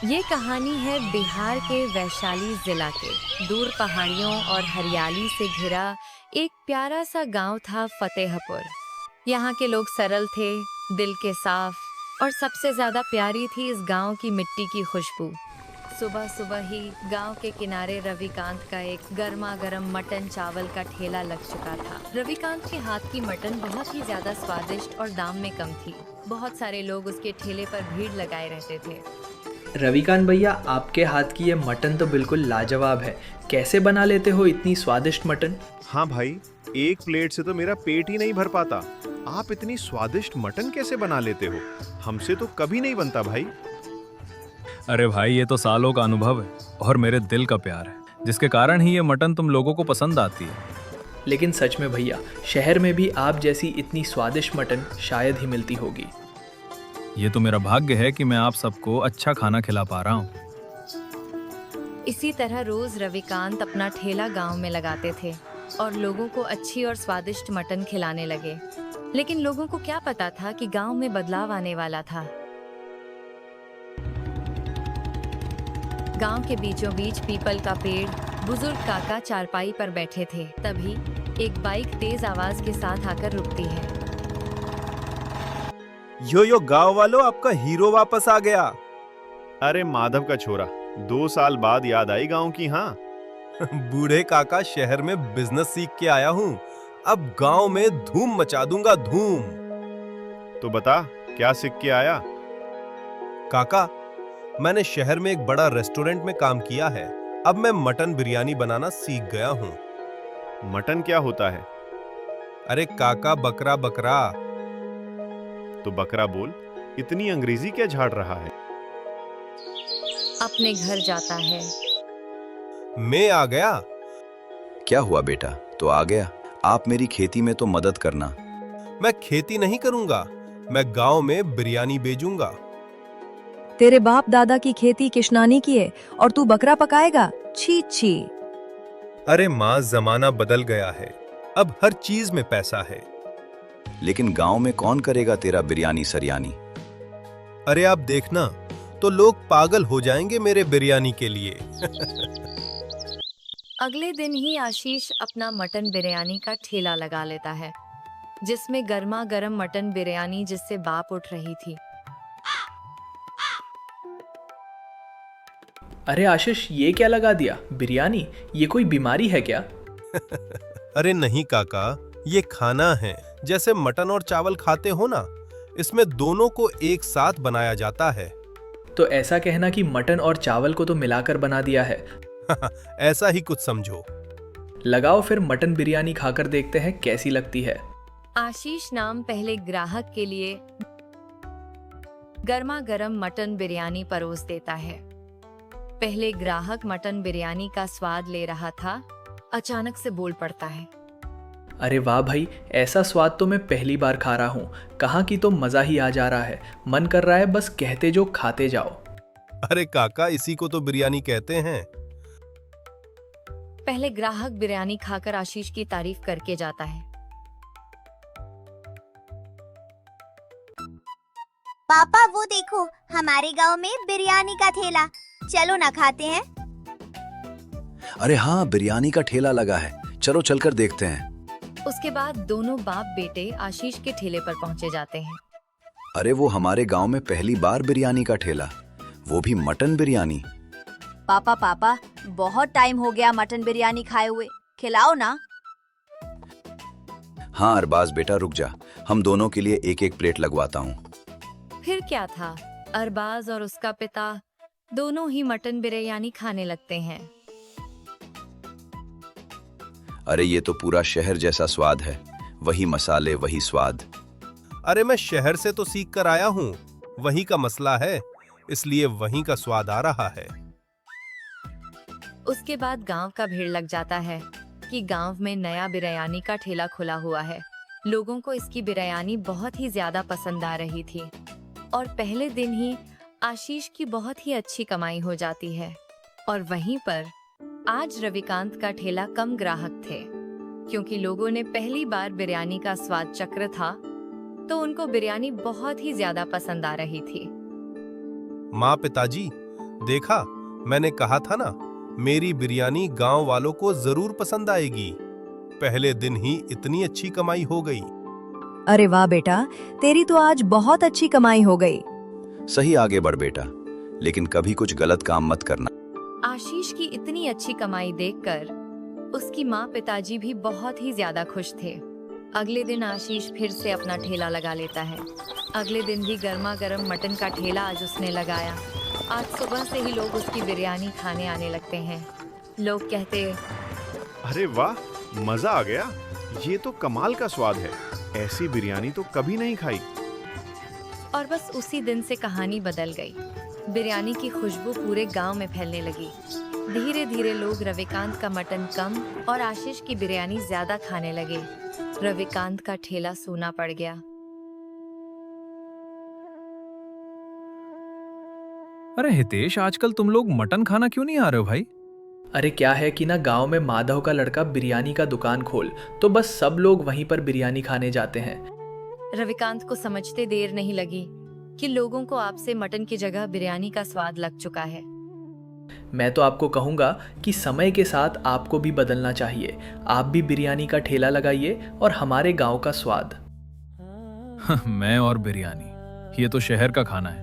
ये कहानी है बिहार के वैशाली जिला के। दूर पहाड़ियों और हरियाली से घिरा एक प्यारा सा गांव था फतेहपुर। यहाँ के लोग सरल थे, दिल के साफ, और सबसे ज्यादा प्यारी थी इस गांव की मिट्टी की खुशबू। सुबह सुबह ही गांव के किनारे रविकांत का एक गर्मा गर्म मटन चावल का ठेला लग चुका था। रविकांत के हाथ की मटन बहुत ही ज्यादा स्वादिष्ट और दाम में कम थी। बहुत सारे लोग उसके ठेले पर भीड़ लगाए रहते थे। रविकांत भैया, आपके हाथ की ये मटन तो बिल्कुल लाजवाब है। कैसे बना लेते हो इतनी स्वादिष्ट मटन? हाँ भाई, एक प्लेट से तो मेरा पेट ही नहीं भर पाता। आप इतनी स्वादिष्ट मटन कैसे बना लेते हो? हमसे तो कभी नहीं बनता भाई। अरे भाई, ये तो सालों का अनुभव है और मेरे दिल का प्यार है, जिसके कारण ही ये मटन तुम लोगों को पसंद आती है। लेकिन सच में भैया, शहर में भी आप जैसी इतनी स्वादिष्ट मटन शायद ही मिलती होगी। ये तो मेरा भाग्य है कि मैं आप सबको अच्छा खाना खिला पा रहा हूँ। इसी तरह रोज रविकांत अपना ठेला गांव में लगाते थे और लोगों को अच्छी और स्वादिष्ट मटन खिलाने लगे। लेकिन लोगों को क्या पता था कि गांव में बदलाव आने वाला था। गांव के बीचों बीच पीपल का पेड़, बुजुर्ग काका चारपाई पर बैठे थे। तभी एक बाइक तेज आवाज के साथ आकर रुकती है। यो गांव वालों, आपका हीरो वापस आ गया। अरे माधव का छोरा, 2 साल बाद याद आई गांव की। हाँ बूढ़े काका, शहर में बिजनेस सीख के आया हूँ। अब गांव में धूम मचा दूंगा, धूम। तो बता, क्या सीख के आया? काका, मैंने शहर में एक बड़ा रेस्टोरेंट में काम किया है। अब मैं मटन बिरयानी बनाना सीख गया हूँ। मटन क्या होता है? अरे काका, बकरा बकरा। तो बकरा बोल, इतनी अंग्रेजी क्या झाड़ रहा है? अपने घर जाता है। मैं आ गया। क्या हुआ बेटा, तो आ गया? आप मेरी खेती में तो मदद करना। मैं खेती नहीं करूंगा, मैं गांव में बिरयानी बेचूंगा। तेरे बाप दादा की खेती किशनानी की है और तू बकरा पकाएगा? छी छी। अरे माँ, जमाना बदल गया है, अब हर चीज में पैसा है। लेकिन गांव में कौन करेगा तेरा बिरयानी सरियानी? अरे आप देखना, तो लोग पागल हो जाएंगे मेरे बिरयानी के लिए। अगले दिन ही आशीष अपना मटन बिरयानी का ठेला लगा लेता है, जिसमें गर्मा गर्म मटन बिरयानी जिससे बाप उठ रही थी। अरे आशीष, ये क्या लगा दिया? बिरयानी? ये कोई बीमारी है क्या? अरे नहीं काका, ये खाना है। जैसे मटन और चावल खाते हो ना, इसमें दोनों को एक साथ बनाया जाता है। तो ऐसा कहना कि मटन और चावल को तो मिलाकर बना दिया है। ऐसा ही कुछ समझो। लगाओ फिर मटन बिरयानी खाकर देखते हैं कैसी लगती है। आशीष नाम पहले ग्राहक के लिए गर्मा गर्म मटन बिरयानी परोस देता है। पहले ग्राहक मटन बिरयानी का स्वाद ले रहा था, अचानक से बोल पड़ता है। अरे वाह भाई, ऐसा स्वाद तो मैं पहली बार खा रहा हूँ। कहाँ की तो मजा ही आ जा रहा है। मन कर रहा है बस कहते जो खाते जाओ। अरे काका, इसी को तो बिरयानी कहते हैं। पहले ग्राहक बिरयानी खाकर आशीष की तारीफ करके जाता है। पापा, वो देखो, हमारे गांव में बिरयानी का ठेला। चलो ना, खाते हैं। अरे हाँ, बिरयानी का ठेला लगा है, चलो चलकर देखते हैं। उसके बाद दोनों बाप बेटे आशीष के ठेले पर पहुंचे जाते हैं। अरे वो हमारे गांव में पहली बार बिरयानी का ठेला, वो भी मटन बिरयानी। पापा, बहुत टाइम हो गया मटन बिरयानी खाए हुए, खिलाओ ना। हाँ अरबाज बेटा, रुक जा, हम दोनों के लिए एक एक प्लेट लगवाता हूँ। फिर क्या था, अरबाज और उसका पिता दोनों ही मटन बिरयानी खाने लगते हैं। अरे ये तो पूरा शहर जैसा स्वाद है, वही मसाले, वही स्वाद। अरे मैं शहर से तो सीख कर आया हूँ, वही का मसला है, इसलिए वही का स्वाद आ रहा है। उसके बाद गांव का भीड़ लग जाता है कि गांव में नया बिरयानी का ठेला खुला हुआ है। लोगों को इसकी बिरयानी बहुत ही ज्यादा पसंद आ रही थी और पहले दिन ही आशीष की बहुत ही अच्छी कमाई हो जाती है। और वहीं पर आज रविकांत का ठेला कम ग्राहक थे, क्योंकि लोगों ने पहली बार बिरयानी का स्वाद चक्र था, तो उनको बिरयानी बहुत ही ज्यादा पसंद आ रही थी। माँ, पिताजी, देखा, मैंने कहा था ना, मेरी बिरयानी गांव वालों को जरूर पसंद आएगी। पहले दिन ही इतनी अच्छी कमाई हो गई। अरे वाह बेटा, तेरी तो आज बहुत अच्छी कमाई हो गई। सही आगे बढ़ बेटा, लेकिन कभी कुछ गलत काम मत करना। आशीष की इतनी अच्छी कमाई देखकर उसकी माँ पिताजी भी बहुत ही ज्यादा खुश थे। अगले दिन आशीष फिर से अपना ठेला लगा लेता है। अगले दिन भी गर्मा गर्म मटन का ठेला आज उसने लगाया। आज सुबह से ही लोग उसकी बिरयानी खाने आने लगते हैं। लोग कहते, अरे वाह, मजा आ गया, ये तो कमाल का स्वाद है, ऐसी बिरयानी तो कभी नहीं खाई। और बस उसी दिन से कहानी बदल गई। बिरयानी की खुशबू पूरे गांव में फैलने लगी। धीरे धीरे लोग रविकांत का मटन कम और आशीष की बिरयानी ज्यादा खाने लगे। रविकांत का ठेला सूना पड़ गया। अरे हितेश, आजकल तुम लोग मटन खाना क्यों नहीं आ रहे हो भाई? अरे क्या है कि ना गांव में माधव का लड़का बिरयानी का दुकान खोल, तो बस सब लोग वहीं पर बिरयानी खाने जाते हैं। रविकांत को समझते देर नहीं लगी कि लोगों को आपसे मटन की जगह बिरयानी का स्वाद लग चुका है। मैं तो आपको कहूँगा कि समय के साथ आपको भी बदलना चाहिए। आप भी बिरयानी का ठेला लगाइए और हमारे गांव का स्वाद। मैं और बिरयानी, ये तो शहर का खाना है,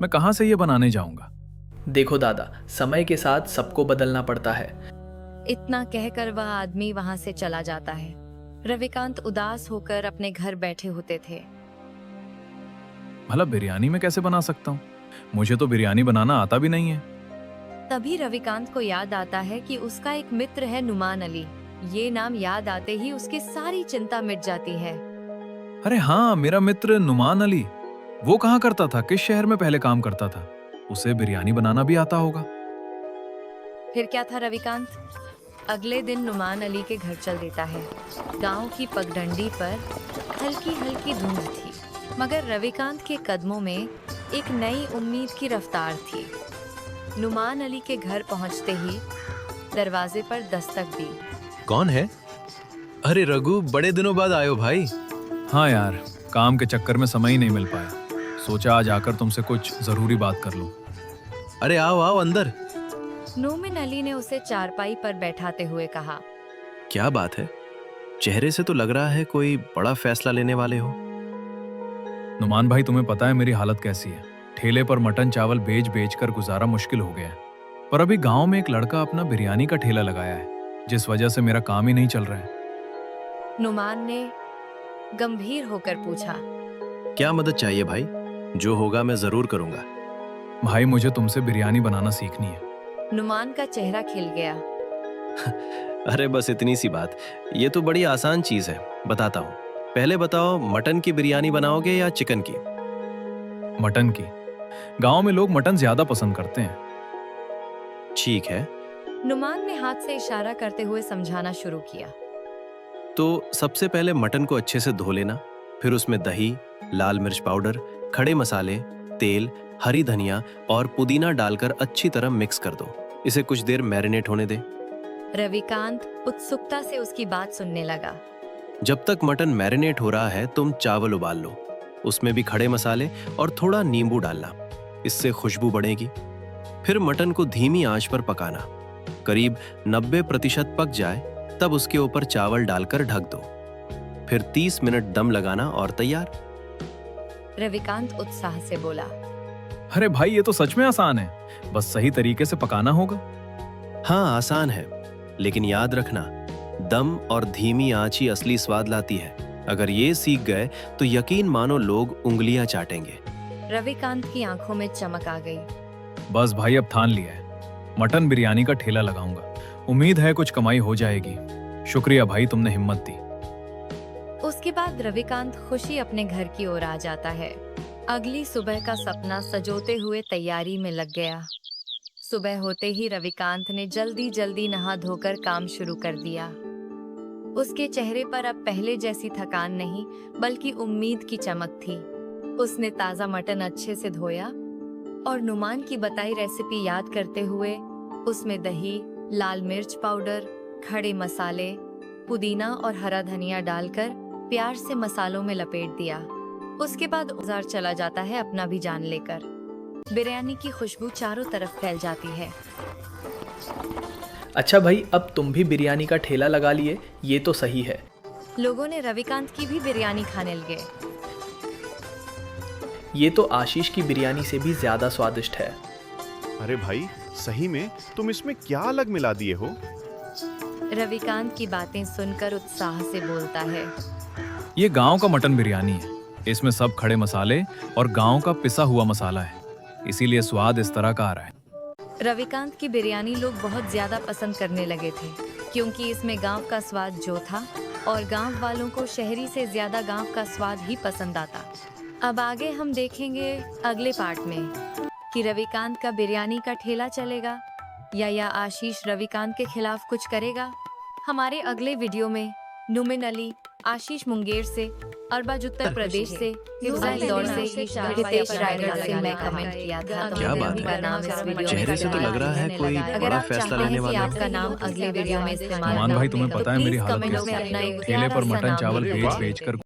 मैं कहाँ से ये बनाने जाऊंगा? देखो दादा, समय के साथ सबको बदलना पड़ता है। इतना कहकर वह आदमी वहां से चला जाता है। रविकांत उदास होकर अपने घर बैठे होते थे। भला बिरयानी में कैसे बना सकता हूँ? मुझे तो बिरयानी बनाना आता भी नहीं है। तभी रविकांत को याद आता है कि उसका एक मित्र है नुमान अली। ये नाम याद आते ही उसकी सारी चिंता मिट जाती है। अरे हाँ, मेरा मित्र नुमान अली, वो कहाँ करता था, किस शहर में पहले काम करता था? उसे बिरयानी बनाना भी आता होगा। फिर क्या था रविकांत अगले दिन नुमान अली के घर चल देता है। गांव की पगडंडी पर हल्की हल्की धुंध थी, मगर रविकांत के कदमों में एक नई उम्मीद की रफ्तार थी। नुमान अली के घर पहुंचते ही दरवाजे पर दस्तक दी। कौन है? अरे रघु, बड़े दिनों बाद आयो भाई। हाँ यार, काम के चक्कर में समय ही नहीं मिल पाया। सोचा आज आकर तुमसे कुछ जरूरी बात कर लूं। अरे आओ आओ अंदर। नूमान अली ने उसे चारपाई पर बैठाते हुए कहा, क्या बात है? चेहरे से तो लग रहा है कोई बड़ा फैसला लेने वाले हो। नुमान भाई, तुम्हें पता है मेरी हालत कैसी है। ठेले पर मटन चावल बेच बेच कर गुजारा मुश्किल हो गया है। पर अभी गांव में एक लड़का अपना बिरयानी का ठेला लगाया है, जिस वजह से मेरा काम ही नहीं चल रहा है। नुमान ने गंभीर होकर पूछा, क्या मदद चाहिए भाई? जो होगा मैं जरूर करूंगा। भाई, मुझे तुमसे बिरयानी बनाना सीखनी है। नुमान का चेहरा खिल गया। अरे बस इतनी सी बात, ये तो बड़ी आसान चीज है, बताता हूँ। पहले बताओ, मटन की बिरयानी बनाओगे या चिकन की? मटन की। गांव में लोग मटन ज्यादा पसंद करते हैं। ठीक है, नुमान ने हाथ से इशारा करते हुए समझाना शुरू किया। तो सबसे पहले मटन को अच्छे से धो लेना, फिर उसमें दही, लाल मिर्च पाउडर, खड़े मसाले, तेल, हरी धनिया और पुदीना डालकर अच्छी तरह मिक्स कर दो। इसे कुछ देर मैरिनेट होने दे। रविकांत उत्सुकता से उसकी बात सुनने लगा। जब तक मटन मैरिनेट हो रहा है, तुम चावल उबाल लो। उसमें भी खड़े मसाले और थोड़ा नींबू डालना, इससे खुशबू बढ़ेगी। फिर मटन को धीमी आंच पर पकाना, करीब 90% पक जाए, तब उसके ऊपर चावल डालकर ढक दो। फिर 30 मिनट दम लगाना और तैयार। रविकांत उत्साह से बोला, अरे भाई, ये तो सच में आसान है, बस सही तरीके से पकाना होगा। हाँ, आसान है, लेकिन याद रखना, दम और धीमी आंच ही असली स्वाद लाती है। अगर ये सीख गए तो यकीन मानो लोग उंगलियां चाटेंगे। रविकांत की आंखों में चमक आ गई। बस भाई, अब ठान लिया है, मटन बिरयानी का ठेला लगाऊंगा। उम्मीद है कुछ कमाई हो जाएगी। शुक्रिया भाई, तुमने हिम्मत दी। उसके बाद रविकांत खुशी अपने घर की ओर आ जाता है। अगली सुबह का सपना सजोते हुए तैयारी में लग गया। सुबह होते ही रविकांत ने जल्दी जल्दी नहा धोकर काम शुरू कर दिया। उसके चेहरे पर अब पहले जैसी थकान नहीं, बल्कि उम्मीद की चमक थी। उसने ताजा मटन अच्छे से धोया और नुमान की बताई रेसिपी याद करते हुए उसमें दही, लाल मिर्च पाउडर, खड़े मसाले, पुदीना और हरा धनिया डालकर प्यार से मसालों में लपेट दिया। उसके बाद बाजार चला जाता है अपना भी जान लेकर। बिरयानी की खुशबू चारों तरफ फैल जाती है। अच्छा भाई, अब तुम भी बिरयानी का ठेला लगा लिए, ये तो सही है। लोगों ने रविकांत की भी बिरयानी खाने लगे। ये तो आशीष की बिरयानी से भी ज्यादा स्वादिष्ट है। अरे भाई, सही में तुम इसमें क्या अलग मिला दिए हो? रविकांत की बातें सुनकर उत्साह से बोलता है। ये गांव का मटन बिरयानी है। इसमें सब खड़े मसाले और गांव का पिसा हुआ मसाला है, इसीलिए स्वाद इस तरह का आ रहा है। रविकांत की बिरयानी लोग बहुत ज्यादा पसंद करने लगे थे, क्योंकि इसमें गांव का स्वाद जो था, और गांव वालों को शहरी से ज्यादा गांव का स्वाद ही पसंद आता। अब आगे हम देखेंगे अगले पार्ट में कि रविकांत का बिरयानी का ठेला चलेगा या आशीष रविकांत के खिलाफ कुछ करेगा। हमारे अगले वीडियो में नुमिन अली, आशीष मुंगेर से, अरबाज उत्तर प्रदेश से, हिफ्जा इंदौर से, रितेश रायगढ़ से मैं कमेंट किया था। तो क्या मैंने बात उनका है? नाम इस वीडियो में चेहरे से तो बताया लग रहा है जाने कोई लगा। अगर बड़ा आप फैसला चाहते लेने हैं कि वाले हैं। आपका नाम अगले वीडियो में इस्तेमाल नुमान भाई, हो, तुम्हें तो पता है मेरी प्लीज हालत कमेंट्स में कैसी अपना है। एक ठेले पर प्यारा सा मटन नाम चावल लिखिए। बेच बेच कर